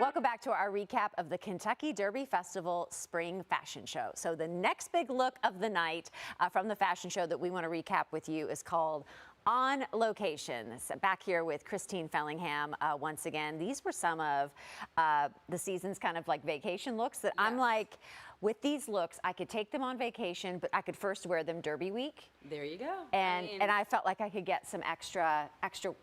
Welcome back to our recap of the Kentucky Derby Festival Spring Fashion Show. So the next big look of the night from the fashion show that we want to recap with you is called On Location. So back here with Christine Fellingham once again. These were some of the season's kind of like vacation looks that I'm like, with these looks, I could take them on vacation, but I could first wear them Derby week. There you go. And I felt like I could get some extra,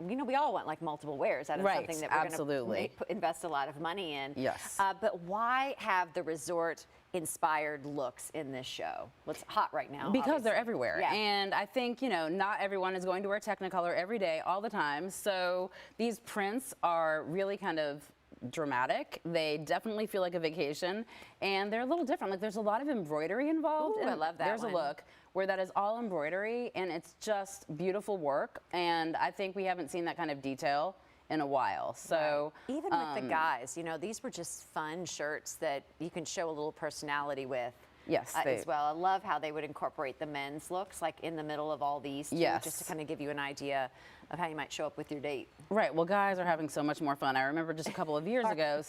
you know, we all want like multiple wears out of something that we're going to invest a lot of money in. Yes. But why have the resort inspired looks in this show? What's hot right now? Because obviously. They're everywhere. Yeah. And I think, you know, not everyone is going to wear Technicolor every day, all the time. So these prints are really kind of dramatic. They definitely feel like a vacation, and they're a little different. Like, there's a lot of embroidery involved. Ooh, I love that. There's a look where that is all embroidery, and it's just beautiful work. And I think we haven't seen that kind of detail in a while. So even with the guys, you know, these were just fun shirts that you can show a little personality with. Yes, as well. I love how they would incorporate the men's looks like in the middle of all these too, just to kind of give you an idea of how you might show up with your date. Right. Well, guys are having so much more fun. I remember just a couple of years ago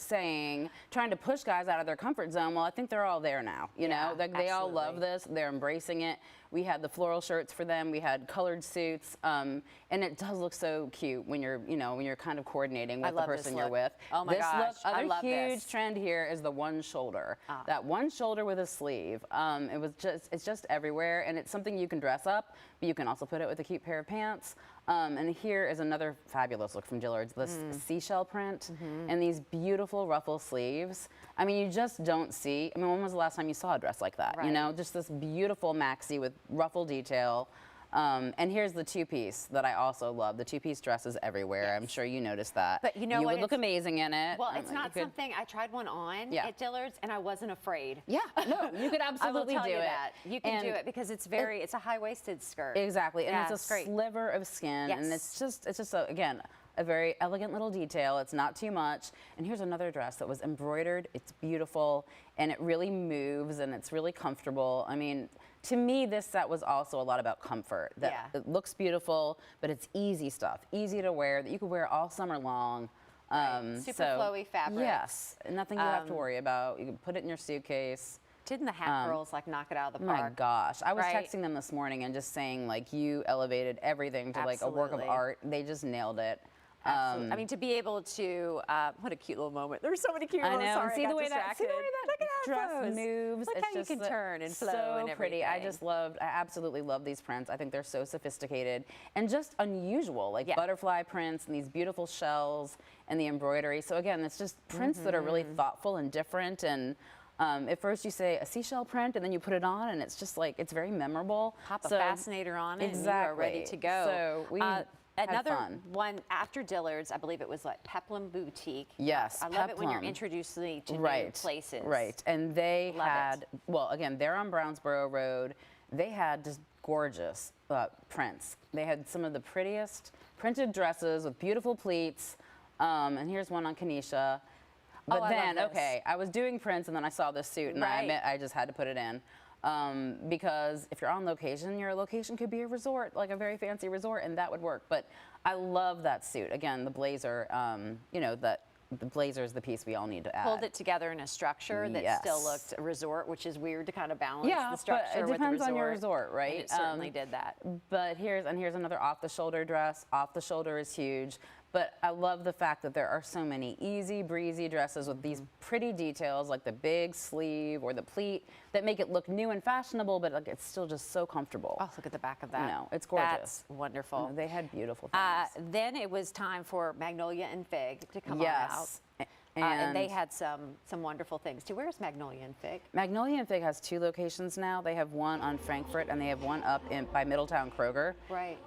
trying to push guys out of their comfort zone. Well, I think they're all there now. You know, they all love this. They're embracing it. We had the floral shirts for them. We had colored suits, and it does look so cute when you're, you know, when you're kind of coordinating with the person you're with. Oh my gosh, I love this. Huge trend here is the one shoulder. That one shoulder with a sleeve. It's just everywhere, and it's something you can dress up, but you can also put it with a cute pair of pants. And here is another fabulous look from Dillard's, this seashell print and these beautiful ruffle sleeves. I mean, you just don't see, I mean, when was the last time you saw a dress like that? Right. You know, just this beautiful maxi with ruffle detail. And here's the two-piece that I also love. The two-piece dresses everywhere. Yes. I'm sure you noticed that. But you know what? You would look amazing in it. Well, it's not something, I tried one on at Dillard's and I wasn't afraid. Yeah, no, you could absolutely do it. You can do it because it's it's a high-waisted skirt. Exactly, and it's a sliver of skin, and it's just again, a very elegant little detail. It's not too much. And here's another dress that was embroidered. It's beautiful, and it really moves, and it's really comfortable. I mean, to me, this set was also a lot about comfort. That it looks beautiful, but it's easy stuff, easy to wear, that you could wear all summer long. Super flowy fabric. Yes, nothing you have to worry about. You can put it in your suitcase. Didn't the hat girls like knock it out of the park? My gosh, I was texting them this morning and just saying, like, you elevated everything to like a work of art. They just nailed it. I mean, to be able to, what a cute little moment. There's so many cute little moments. Sorry, see the way that dress moves. Look how you can turn and flow and everything. So pretty. I absolutely love these prints. I think they're so sophisticated and just unusual, like butterfly prints and these beautiful shells and the embroidery. So again, it's just prints that are really thoughtful and different. And at first you say a seashell print and then you put it on and it's just like, it's very memorable. Pop a fascinator on it and you are ready to go. So another one after Dillard's, I believe it was like Peplum Boutique. Yes, I love it when you're introducing me to new places. Right, and they had, well, again, they're on Brownsboro Road. They had just gorgeous prints. They had some of the prettiest printed dresses with beautiful pleats. And here's one on Kanisha. But then, I was doing prints and then I saw this suit and I admit I just had to put it in. Because if you're on location, your location could be a resort, like a very fancy resort, and that would work. But I love that suit. Again, the blazer, you know, the blazer is the piece we all need to add. Pulled it together in a structure that still looked a resort, which is weird to kind of balance the structure with the resort. It depends on your resort, right? And it certainly did that. But here's another off-the-shoulder dress. Off the shoulder is huge. But I love the fact that there are so many easy breezy dresses with these pretty details like the big sleeve or the pleat that make it look new and fashionable, but like it's still just so comfortable. Oh, look at the back of that. No, it's gorgeous. That's wonderful. They had beautiful things. Then it was time for Magnolia and Fig to come on out. And they had some wonderful things too. Where's Magnolia and Fig? Magnolia and Fig has 2 locations now. They have one on Frankfurt and they have one up by Middletown Kroger. Right.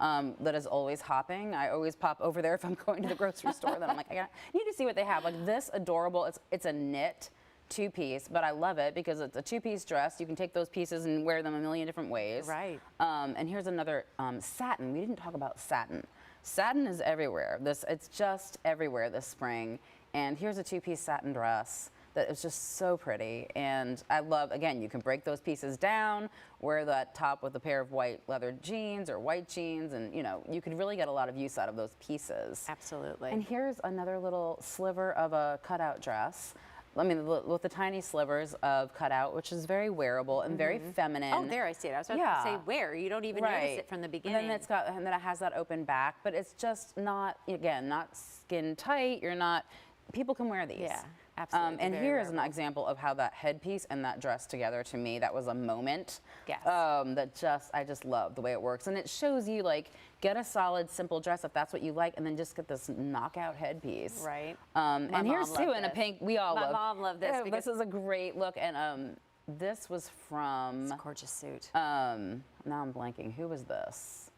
That is always hopping. I always pop over there if I'm going to the grocery store. Then I'm like, I need to see what they have. Like this adorable. It's a knit 2-piece, but I love it because it's a 2-piece dress. You can take those pieces and wear them a million different ways. Right. And here's another satin. We didn't talk about satin. Satin is everywhere. It's just everywhere this spring. And here's a 2-piece satin dress that it's just so pretty. And I love, again, you can break those pieces down, wear that top with a pair of white leather jeans or white jeans, and you could really get a lot of use out of those pieces. Absolutely. And here's another little sliver of a cutout dress. I mean, with the tiny slivers of cutout, which is very wearable and very feminine. Oh, there I see it. I was about to say wear. You don't even notice it from the beginning. And then it has that open back, but it's just not, again, not skin tight. People can wear these. Yeah, absolutely. And here's an example of how that headpiece and that dress together, to me, that was a moment. Yes. I just love the way it works. And it shows you, like, get a solid, simple dress if that's what you like, and then just get this knockout headpiece. Right. And here's two in a pink. We all love. My mom loved this. Yeah, this is a great look. And this was from. It's a gorgeous suit. Now I'm blanking. Who was this?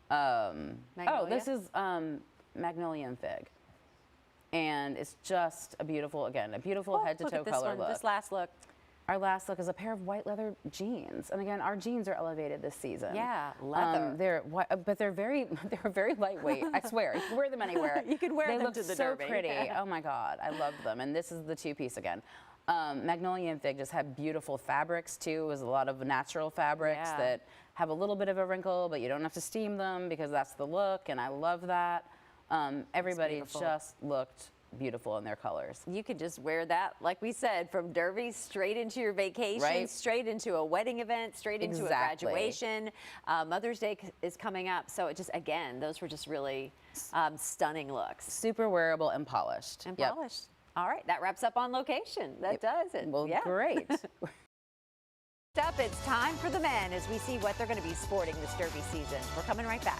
Magnolia? Oh, this is Magnolia and Fig. And it's just a beautiful head to toe color look. This last look. Our last look is a pair of white leather jeans, and again, our jeans are elevated this season. Yeah, leather. But they're very lightweight. I swear, you can wear them anywhere. You can wear them to the so Derby. pretty. Oh my God, I love them. And this is the two-piece again. Magnolia and Fig just have beautiful fabrics too. It was a lot of natural fabrics that have a little bit of a wrinkle, but you don't have to steam them because that's the look, and I love that. Everybody just looked beautiful in their colors. You could just wear that, like we said, from Derby straight into your vacation, straight into a wedding event, straight into a graduation. Mother's Day is coming up, so it just, again, those were just really stunning looks. Super wearable and polished. Polished. All right, that wraps up On Location. That does it. Well, great. It's time for the men as we see what they're going to be sporting this Derby season. We're coming right back.